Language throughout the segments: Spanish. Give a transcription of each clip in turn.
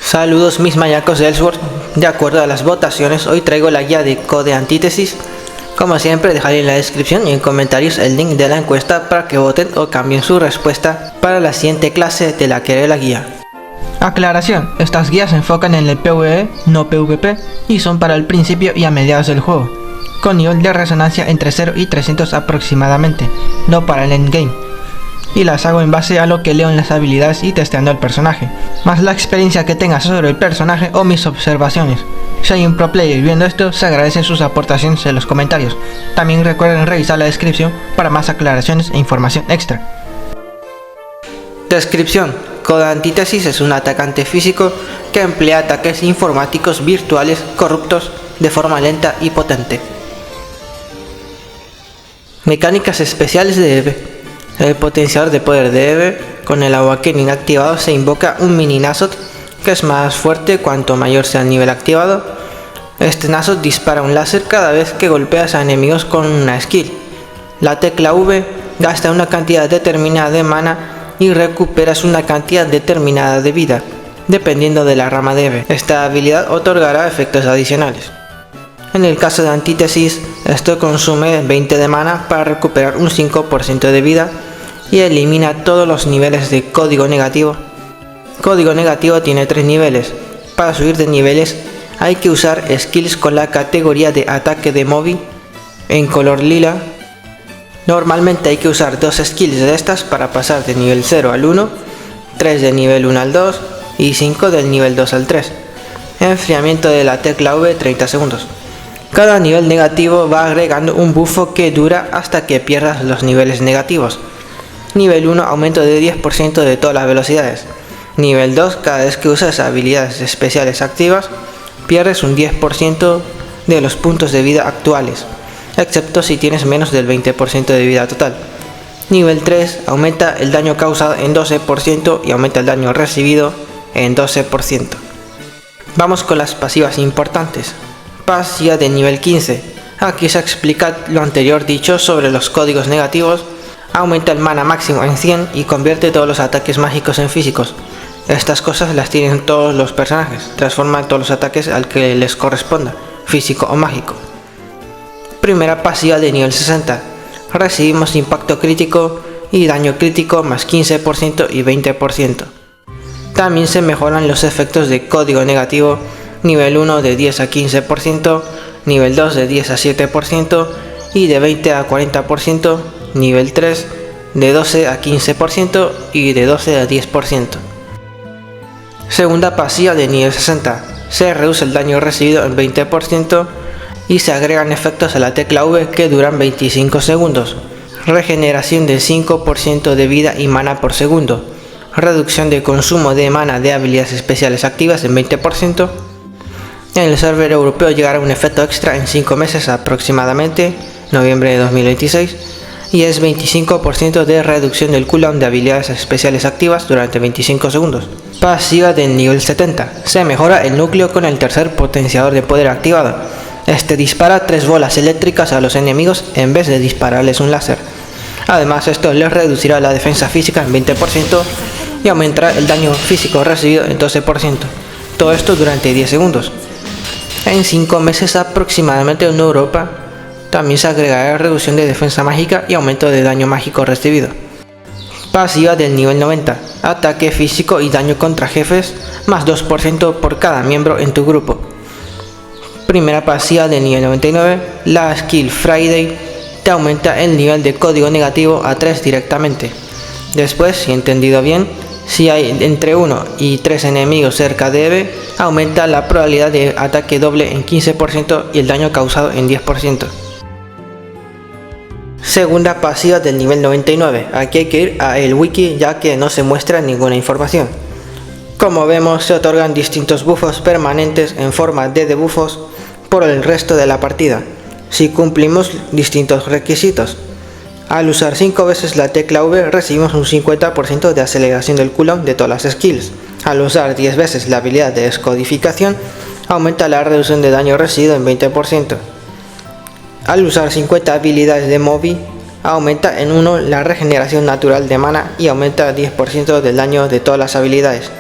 Saludos mis mayacos de Ellsworth. De acuerdo a las votaciones, hoy traigo la guía de Code Antítesis. Como siempre, dejaré en la descripción y en comentarios el link de la encuesta para que voten o cambien su respuesta para la siguiente clase de la que haré la guía. Aclaración, estas guías se enfocan en el PvE, no PvP, y son para el principio y a mediados del juego, con nivel de resonancia entre 0 y 300 aproximadamente, no para el endgame. Y las hago en base a lo que leo en las habilidades y testeando el personaje, más la experiencia que tenga sobre el personaje o mis observaciones. Si hay un pro player viendo esto, se agradecen sus aportaciones en los comentarios. También recuerden revisar la descripción para más aclaraciones e información extra. Descripción: Code Antítesis es un atacante físico que emplea ataques informáticos virtuales corruptos de forma lenta y potente. Mecánicas especiales de EVE. El potenciador de poder de EVE, con el Awakening activado se invoca un mini Nuzlocke que es más fuerte cuanto mayor sea el nivel activado. Este Nuzlocke dispara un láser cada vez que golpeas a enemigos con una skill. La tecla V gasta una cantidad determinada de mana y recuperas una cantidad determinada de vida, dependiendo de la rama de EVE. Esta habilidad otorgará efectos adicionales. En el caso de Antítesis, esto consume 20 de mana para recuperar un 5% de vida y elimina todos los niveles de código negativo. Código negativo tiene 3 niveles. Para subir de niveles hay que usar skills con la categoría de ataque de Moby en color lila. Normalmente hay que usar 2 skills de estas para pasar de nivel 0 al 1, 3 de nivel 1 al 2 y 5 del nivel 2 al 3. Enfriamiento de la tecla V 30 segundos. Cada nivel negativo va agregando un bufo que dura hasta que pierdas los niveles negativos. Nivel 1, aumento de 10% de todas las velocidades. Nivel 2, cada vez que usas habilidades especiales activas, pierdes un 10% de los puntos de vida actuales, excepto si tienes menos del 20% de vida total. Nivel 3, aumenta el daño causado en 12% y aumenta el daño recibido en 12%. Vamos con las pasivas importantes. Pasiva de nivel 15. Aquí se explica lo anterior dicho sobre los códigos negativos. Aumenta el mana máximo en 100 y convierte todos los ataques mágicos en físicos. Estas cosas las tienen todos los personajes. Transforma todos los ataques al que les corresponda, físico o mágico. Primera pasiva de nivel 60. Recibimos impacto crítico y daño crítico más 15% y 20%. También se mejoran los efectos de código negativo. Nivel 1 de 10 a 15%, nivel 2 de 10 a 7% y de 20 a 40%, nivel 3 de 12 a 15% y de 12 a 10%. Segunda pasiva de nivel 60. Se reduce el daño recibido en 20% y se agregan efectos a la tecla V que duran 25 segundos. Regeneración de 5% de vida y mana por segundo. Reducción de consumo de mana de habilidades especiales activas en 20%. En el server europeo llegará un efecto extra en 5 meses aproximadamente, noviembre de 2026, y es 25% de reducción del cooldown de habilidades especiales activas durante 25 segundos. Pasiva del nivel 70. Se mejora el núcleo con el tercer potenciador de poder activado. Este dispara 3 bolas eléctricas a los enemigos en vez de dispararles un láser. Además, esto les reducirá la defensa física en 20% y aumentará el daño físico recibido en 12%. Todo esto durante 10 segundos. En 5 meses aproximadamente en Europa también se agregará reducción de defensa mágica y aumento de daño mágico recibido. Pasiva del nivel 90. Ataque físico y daño contra jefes más 2% por cada miembro en tu grupo. Primera pasiva del nivel 99. La skill Friday te aumenta el nivel de código negativo a 3 directamente. Después, si he entendido bien, si hay entre 1 y 3 enemigos cerca de EVE, aumenta la probabilidad de ataque doble en 15% y el daño causado en 10%. Segunda pasiva del nivel 99. Aquí hay que ir a el wiki ya que no se muestra ninguna información. Como vemos, se otorgan distintos buffos permanentes en forma de debuffos por el resto de la partida, si cumplimos distintos requisitos. Al usar 5 veces la tecla V recibimos un 50% de aceleración del cooldown de todas las skills. Al usar 10 veces la habilidad de descodificación aumenta la reducción de daño recibido en 20%. Al usar 50 habilidades de Moby aumenta en 1 la regeneración natural de mana y aumenta 10% del daño de todas las habilidades.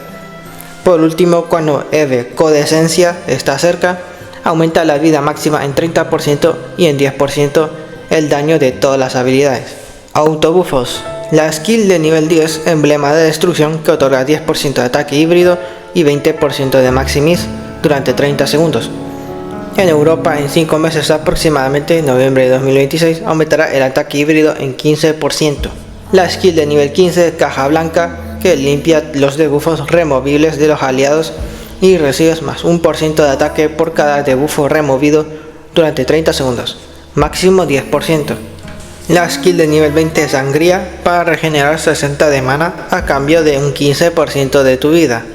Por último, cuando Eevee-Codescencia está cerca, aumenta la vida máxima en 30% y en 10% el daño de todas las habilidades. Autobufos. La skill de nivel 10, emblema de destrucción, que otorga 10% de ataque híbrido y 20% de maximis durante 30 segundos. En Europa, en 5 meses aproximadamente, noviembre de 2026, aumentará el ataque híbrido en 15%. La skill de nivel 15, caja blanca, que limpia los debuffos removibles de los aliados y recibes más 1% de ataque por cada debuffo removido durante 30 segundos, máximo 10%. La skill de nivel 20 sangría, para regenerar 60 de mana a cambio de un 15% de tu vida.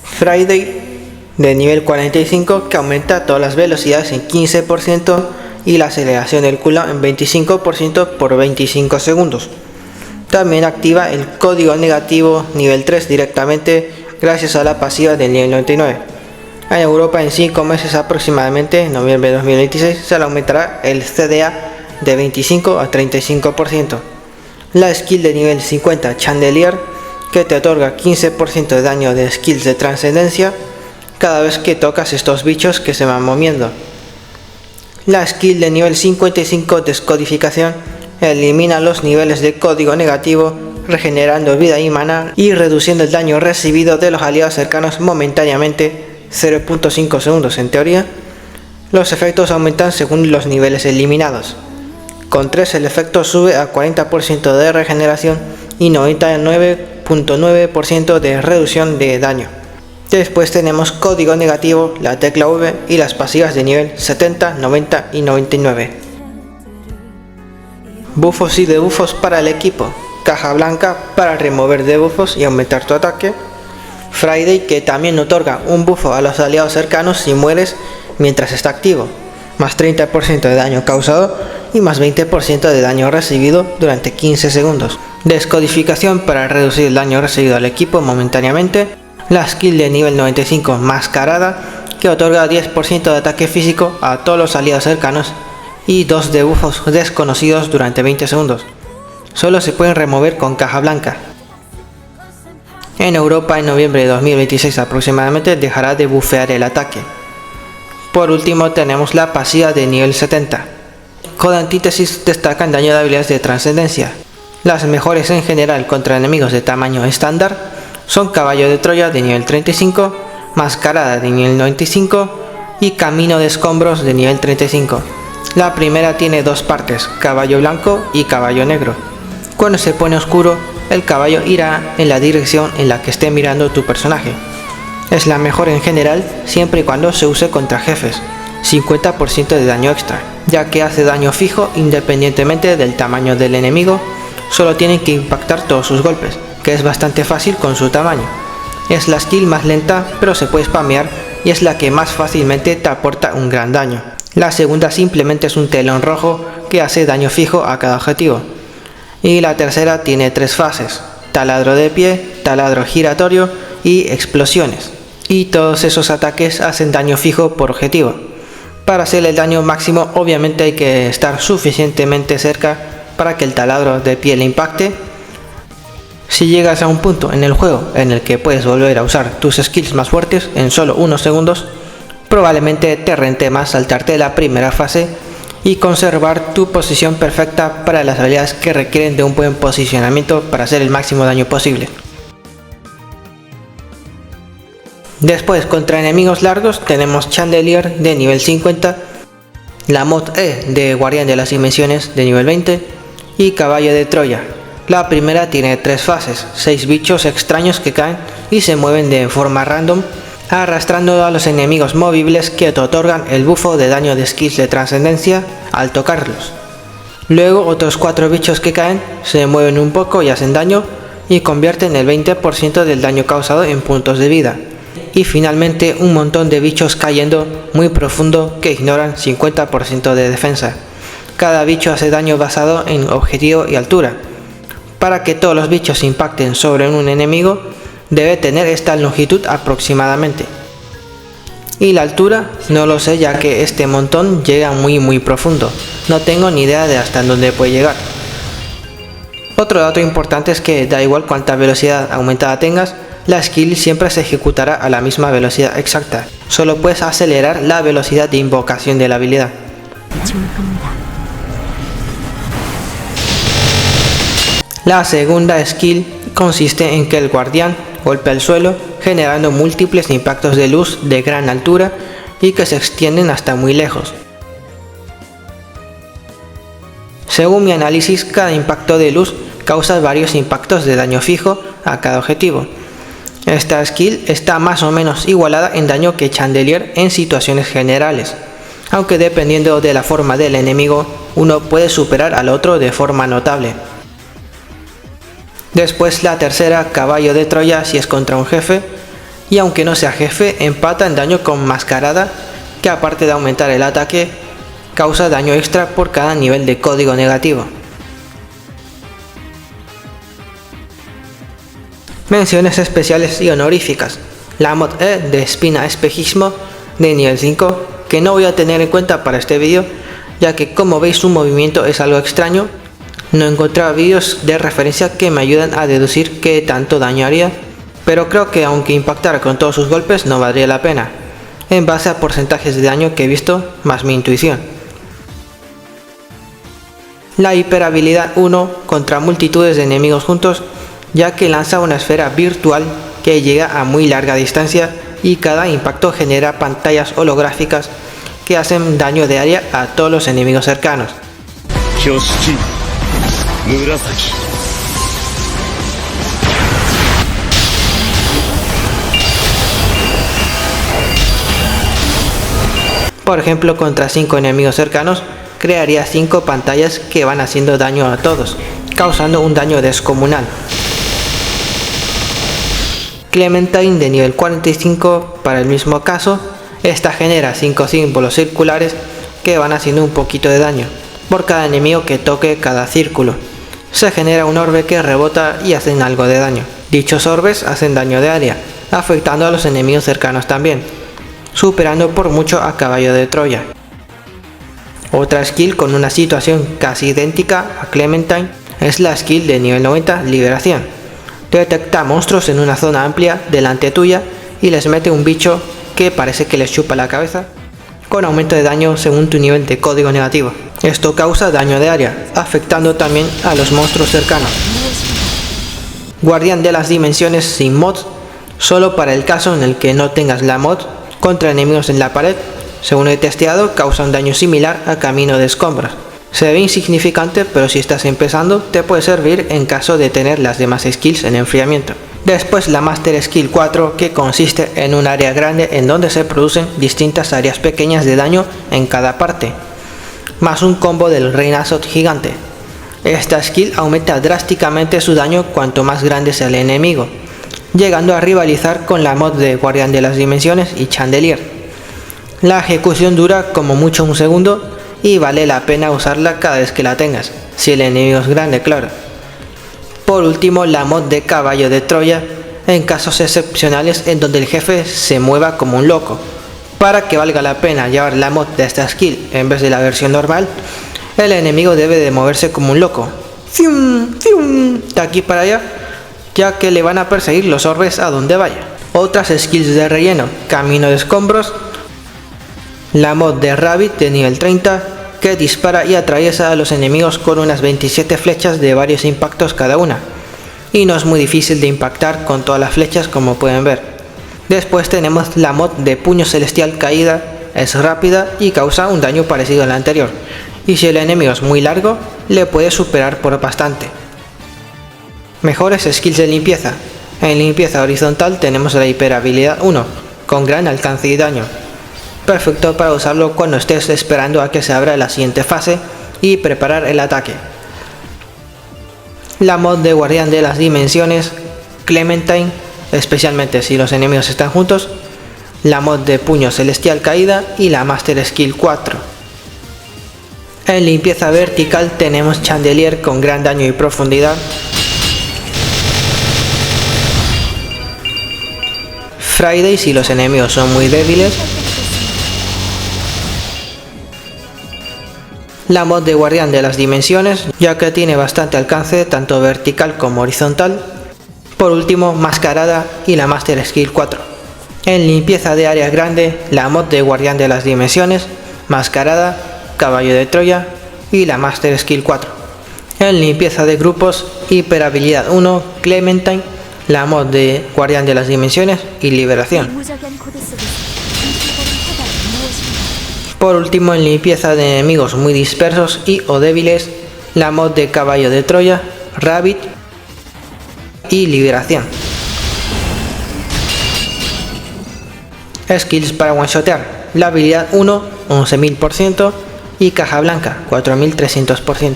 Friday de nivel 45, que aumenta todas las velocidades en 15% y la aceleración del cooldown en 25% por 25 segundos. También activa el código negativo nivel 3 directamente gracias a la pasiva del nivel 99. En Europa, en 5 meses aproximadamente, en noviembre de 2026, se le aumentará el CDA de 25 a 35%. La skill de nivel 50 Chandelier, que te otorga 15% de daño de skills de trascendencia cada vez que tocas estos bichos que se van moviendo. La skill de nivel 55 Descodificación elimina los niveles de código negativo, regenerando vida y mana y reduciendo el daño recibido de los aliados cercanos momentáneamente 0.5 segundos en teoría. Los efectos aumentan según los niveles eliminados. Con 3 el efecto sube a 40% de regeneración y 99.9% de reducción de daño. Después tenemos código negativo, la tecla V y las pasivas de nivel 70, 90 y 99. Buffos y debuffos para el equipo. Caja blanca para remover debuffos y aumentar tu ataque. Friday, que también otorga un buffo a los aliados cercanos si mueres mientras está activo, más 30% de daño causado y más 20% de daño recibido durante 15 segundos. Descodificación para reducir el daño recibido al equipo momentáneamente. La skill de nivel 95 Mascarada, que otorga 10% de ataque físico a todos los aliados cercanos y 2 debuffos desconocidos durante 20 segundos. Solo se pueden remover con caja blanca. En Europa, en noviembre de 2026 aproximadamente, dejará de bufear el ataque. Por último tenemos la pasiva de nivel 70. Con antítesis destacan daño de habilidades de trascendencia. Las mejores en general contra enemigos de tamaño estándar son Caballo de Troya de nivel 35, Mascarada de nivel 95 y Camino de Escombros de nivel 35. La primera tiene dos partes, caballo blanco y caballo negro. Cuando se pone oscuro, el caballo irá en la dirección en la que esté mirando tu personaje. Es la mejor en general siempre y cuando se use contra jefes, 50% de daño extra, ya que hace daño fijo independientemente del tamaño del enemigo, solo tiene que impactar todos sus golpes, que es bastante fácil con su tamaño. Es la skill más lenta, pero se puede spamear y es la que más fácilmente te aporta un gran daño. La segunda simplemente es un telón rojo que hace daño fijo a cada objetivo. Y la tercera tiene 3 fases, taladro de pie, taladro giratorio y explosiones. Y todos esos ataques hacen daño fijo por objetivo. Para hacer el daño máximo obviamente hay que estar suficientemente cerca para que el taladro de pie le impacte. Si llegas a un punto en el juego en el que puedes volver a usar tus skills más fuertes en solo unos segundos, probablemente te rente más saltarte la primera fase y conservar tu posición perfecta para las habilidades que requieren de un buen posicionamiento para hacer el máximo daño posible. Después, contra enemigos largos tenemos Chandelier de nivel 50, la mod E de Guardián de las Dimensiones de nivel 20 y Caballo de Troya. La primera tiene 3 fases, 6 bichos extraños que caen y se mueven de forma random, arrastrando a los enemigos movibles que te otorgan el buffo de daño de skills de trascendencia al tocarlos. Luego otros 4 bichos que caen, se mueven un poco y hacen daño y convierten el 20% del daño causado en puntos de vida. Y finalmente un montón de bichos cayendo muy profundo que ignoran 50% de defensa. Cada bicho hace daño basado en objetivo y altura. Para que todos los bichos impacten sobre un enemigo, debe tener esta longitud aproximadamente. Y la altura, no lo sé ya que este montón llega muy profundo. No tengo ni idea de hasta dónde puede llegar. Otro dato importante es que da igual cuánta velocidad aumentada tengas, la skill siempre se ejecutará a la misma velocidad exacta, solo puedes acelerar la velocidad de invocación de la habilidad. La segunda skill consiste en que el guardián golpea el suelo generando múltiples impactos de luz de gran altura y que se extienden hasta muy lejos. Según mi análisis, cada impacto de luz causa varios impactos de daño fijo a cada objetivo. Esta skill está más o menos igualada en daño que Chandelier en situaciones generales, aunque dependiendo de la forma del enemigo, uno puede superar al otro de forma notable. Después la tercera, Caballo de Troya, si es contra un jefe, y aunque no sea jefe, empata en daño con Mascarada, que aparte de aumentar el ataque, causa daño extra por cada nivel de código negativo. Menciones especiales y honoríficas. La mod E de Espina Espejismo de nivel 5, que no voy a tener en cuenta para este vídeo, ya que como veis su movimiento es algo extraño. No he encontrado vídeos de referencia que me ayuden a deducir qué tanto daño haría, pero creo que aunque impactara con todos sus golpes no valdría la pena, en base a porcentajes de daño que he visto más mi intuición. La hiperhabilidad 1 contra multitudes de enemigos juntos, ya que lanza una esfera virtual que llega a muy larga distancia y cada impacto genera pantallas holográficas que hacen daño de área a todos los enemigos cercanos. Por ejemplo, contra 5 enemigos cercanos, crearía 5 pantallas que van haciendo daño a todos, causando un daño descomunal. Clementine de nivel 45, para el mismo caso, esta genera 5 símbolos circulares que van haciendo un poquito de daño por cada enemigo que toque cada círculo. Se genera un orbe que rebota y hacen algo de daño. Dichos orbes hacen daño de área, afectando a los enemigos cercanos también, superando por mucho a Caballo de Troya. Otra skill con una situación casi idéntica a Clementine es la skill de nivel 90, Liberación. Detecta monstruos en una zona amplia delante tuya y les mete un bicho que parece que les chupa la cabeza, con aumento de daño según tu nivel de código negativo. Esto causa daño de área, afectando también a los monstruos cercanos. Guardián de las Dimensiones sin mod, solo para el caso en el que no tengas la mod, contra enemigos en la pared, según he testeado, causa un daño similar a Camino de Escombros. Se ve insignificante, pero si estás empezando te puede servir en caso de tener las demás skills en enfriamiento. Después la Master Skill 4, que consiste en un área grande en donde se producen distintas áreas pequeñas de daño en cada parte, más un combo del Reinazot gigante. Esta skill aumenta drásticamente su daño cuanto más grande sea el enemigo, llegando a rivalizar con la mod de Guardián de las Dimensiones y Chandelier. La ejecución dura como mucho un segundo y vale la pena usarla cada vez que la tengas, si el enemigo es grande, claro. Por último, la mod de Caballo de Troya, en casos excepcionales en donde el jefe se mueva como un loco. Para que valga la pena llevar la mod de esta skill en vez de la versión normal, el enemigo debe de moverse como un loco, ¡fium, fium!, de aquí para allá, ya que le van a perseguir los orbes a donde vaya. Otras skills de relleno: Camino de Escombros, la mod de Rabbit de nivel 30, que dispara y atraviesa a los enemigos con unas 27 flechas de varios impactos cada una, y no es muy difícil de impactar con todas las flechas, como pueden ver. Después tenemos la mod de Puño Celestial Caída, es rápida y causa un daño parecido al anterior, y si el enemigo es muy largo, le puede superar por bastante. Mejores skills de limpieza. En limpieza horizontal tenemos la hiperhabilidad 1, con gran alcance y daño, perfecto para usarlo cuando estés esperando a que se abra la siguiente fase y preparar el ataque. La mod de Guardián de las Dimensiones, Clementine, especialmente si los enemigos están juntos, la mod de Puño Celestial Caída y la Master Skill 4. En limpieza vertical tenemos Chandelier con gran daño y profundidad, Friday si los enemigos son muy débiles, la mod de Guardián de las Dimensiones, ya que tiene bastante alcance tanto vertical como horizontal, Por último, Mascarada y la Master Skill 4. En limpieza de áreas grande, la mod de Guardián de las Dimensiones, Mascarada, Caballo de Troya y la Master Skill 4. En limpieza de grupos, Hiperhabilidad 1, Clementine, la mod de Guardián de las Dimensiones y Liberación. Por último, en limpieza de enemigos muy dispersos y o débiles, la mod de Caballo de Troya, Rabbit y Liberación. Skills para one-shotear, la habilidad 1, 11.000% y caja blanca, 4.300%.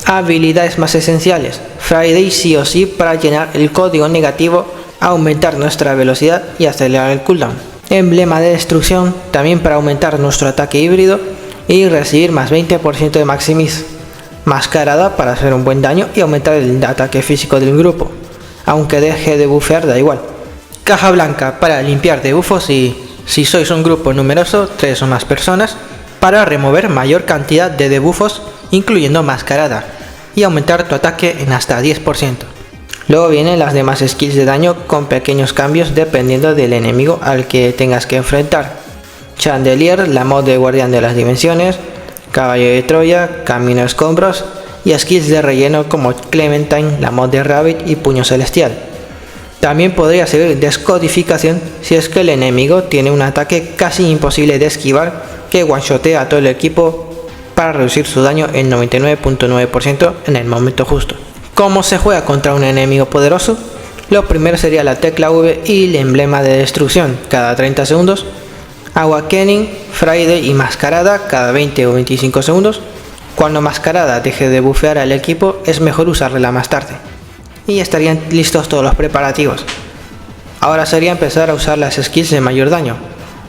Habilidades más esenciales, Friday sí o sí para llenar el código negativo, aumentar nuestra velocidad y acelerar el cooldown. Emblema de destrucción, también para aumentar nuestro ataque híbrido y recibir más 20% de Maximis. Mascarada para hacer un buen daño y aumentar el ataque físico del grupo, aunque deje de bufear da igual. Caja blanca para limpiar debuffos y, si sois un grupo numeroso, 3 o más personas, para remover mayor cantidad de debuffos incluyendo Mascarada y aumentar tu ataque en hasta 10%. Luego vienen las demás skills de daño con pequeños cambios dependiendo del enemigo al que tengas que enfrentar. Chandelier, la mod de Guardián de las Dimensiones, Caballo de Troya, Camino a Escombros y skills de relleno como Clementine, la mod de Rabbit y Puño Celestial. También podría servir Descodificación si es que el enemigo tiene un ataque casi imposible de esquivar que one-shotea a todo el equipo para reducir su daño en 99.9% en el momento justo. ¿Cómo se juega contra un enemigo poderoso? Lo primero sería la tecla V y el emblema de destrucción cada 30 segundos, Awakening, Friday y Mascarada cada 20 o 25 segundos. Cuando Mascarada deje de bufear al equipo es mejor usarla más tarde. Y estarían listos todos los preparativos. Ahora sería empezar a usar las skills de mayor daño.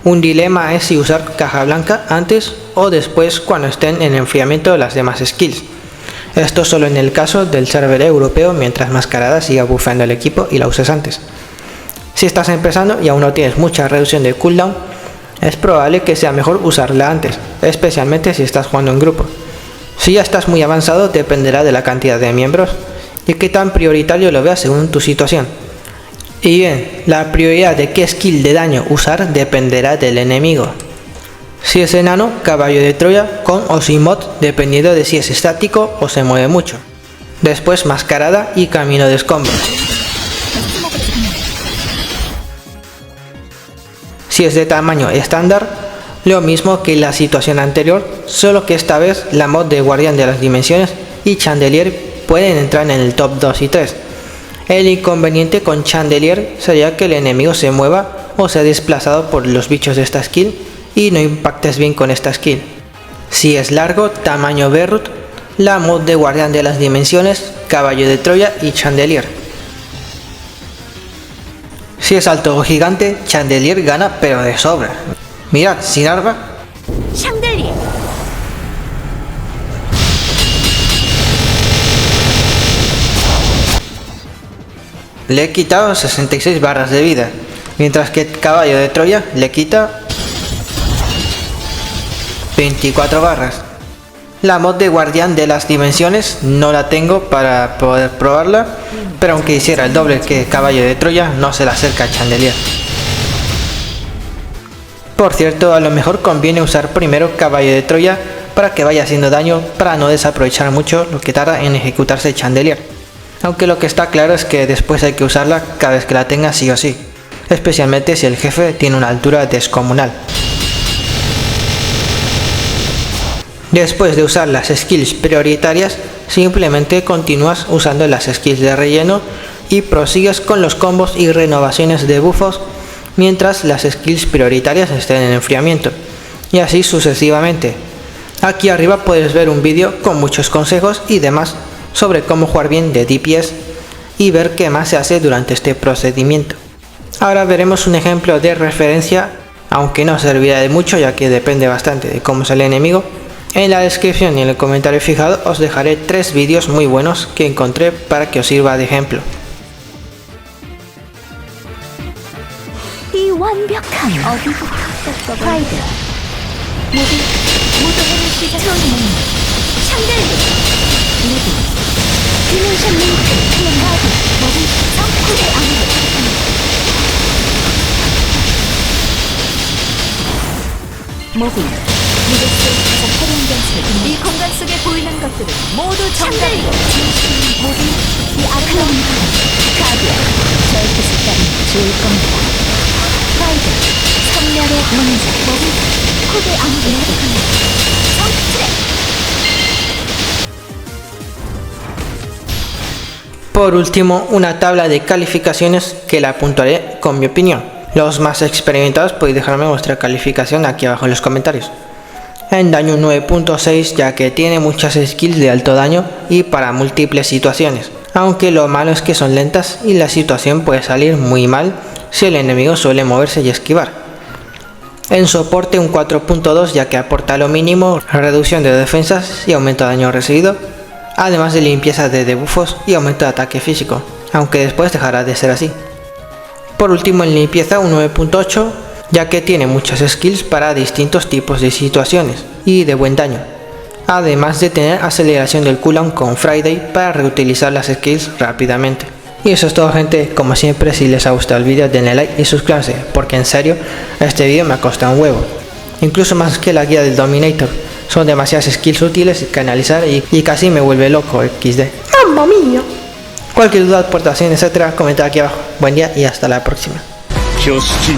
Un dilema es si usar caja blanca antes o después cuando estén en enfriamiento las demás skills. Esto solo en el caso del server europeo mientras Mascarada siga bufeando el equipo y la uses antes. Si estás empezando y aún no tienes mucha reducción de cooldown, es probable que sea mejor usarla antes, especialmente si estás jugando en grupo. Si ya estás muy avanzado dependerá de la cantidad de miembros y qué tan prioritario lo veas según tu situación. Y bien, la prioridad de qué skill de daño usar dependerá del enemigo. Si es enano, Caballo de Troya con o sin mod dependiendo de si es estático o se mueve mucho. Después Mascarada y Camino de Escombros. Si es de tamaño estándar, lo mismo que la situación anterior, solo que esta vez la mod de Guardián de las Dimensiones y Chandelier pueden entrar en el top 2 y 3. El inconveniente con Chandelier sería que el enemigo se mueva o sea desplazado por los bichos de esta skill y no impactes bien con esta skill. Si es largo, tamaño Berrut, la mod de Guardián de las Dimensiones, Caballo de Troya y Chandelier. Si es alto o gigante, Chandelier gana pero de sobra. Mirad, sin arma. Chandelier. Le he quitado 66 barras de vida, mientras que Caballo de Troya le quita 24 barras. La mod de Guardián de las Dimensiones no la tengo para poder probarla, pero aunque hiciera el doble que Caballo de Troya, no se le acerca a Chandelier. Por cierto, a lo mejor conviene usar primero Caballo de Troya para que vaya haciendo daño para no desaprovechar mucho lo que tarda en ejecutarse Chandelier. Aunque lo que está claro es que después hay que usarla cada vez que la tenga sí o sí, especialmente si el jefe tiene una altura descomunal. Después de usar las skills prioritarias, simplemente continúas usando las skills de relleno y prosigues con los combos y renovaciones de buffos mientras las skills prioritarias estén en enfriamiento, y así sucesivamente. Aquí arriba puedes ver un vídeo con muchos consejos y demás sobre cómo jugar bien de DPS y ver qué más se hace durante este procedimiento. Ahora veremos un ejemplo de referencia, aunque no servirá de mucho ya que depende bastante de cómo es el enemigo. En la descripción y en el comentario fijado os dejaré 3 vídeos muy buenos que encontré para que os sirva de ejemplo. 이 완벽한 어디부터 프라이드 모두 행을 시작하는 샹델리 모두 디멘션 링크 클랜마드 모든 성쿨의 암호 모빙 리베스 가장 활용 변수 이 공간 속에 보이는 것들은 모두 정답이고 진심 모빙 이 아름다운 가비아 저의 뜻을 따르면 좋을 겁니다. 파이드 성렬의 문제 모빙 코드 암호 성트랙. Por último, una tabla de calificaciones que la puntuaré con mi opinión. Los más experimentados podéis dejarme vuestra calificación aquí abajo en los comentarios. En daño 9.6 ya que tiene muchas skills de alto daño y para múltiples situaciones, aunque lo malo es que son lentas y la situación puede salir muy mal si el enemigo suele moverse y esquivar. En soporte un 4.2 ya que aporta lo mínimo, reducción de defensas y aumento de daño recibido, además de limpieza de debuffos y aumento de ataque físico, aunque después dejará de ser así. Por último en limpieza un 9.8 ya que tiene muchas skills para distintos tipos de situaciones y de buen daño, además de tener aceleración del cooldown con Friday para reutilizar las skills rápidamente. Y eso es todo gente, como siempre si les ha gustado el vídeo denle like y suscríbanse, porque en serio este vídeo me ha costado un huevo, incluso más que la guía del Dominator. Son demasiadas skills útiles que analizar y casi me vuelve loco XD. ¡Mamma mía! Cualquier duda, aportación, etcétera, comenta aquí abajo. Buen día y hasta la próxima. 挙式紫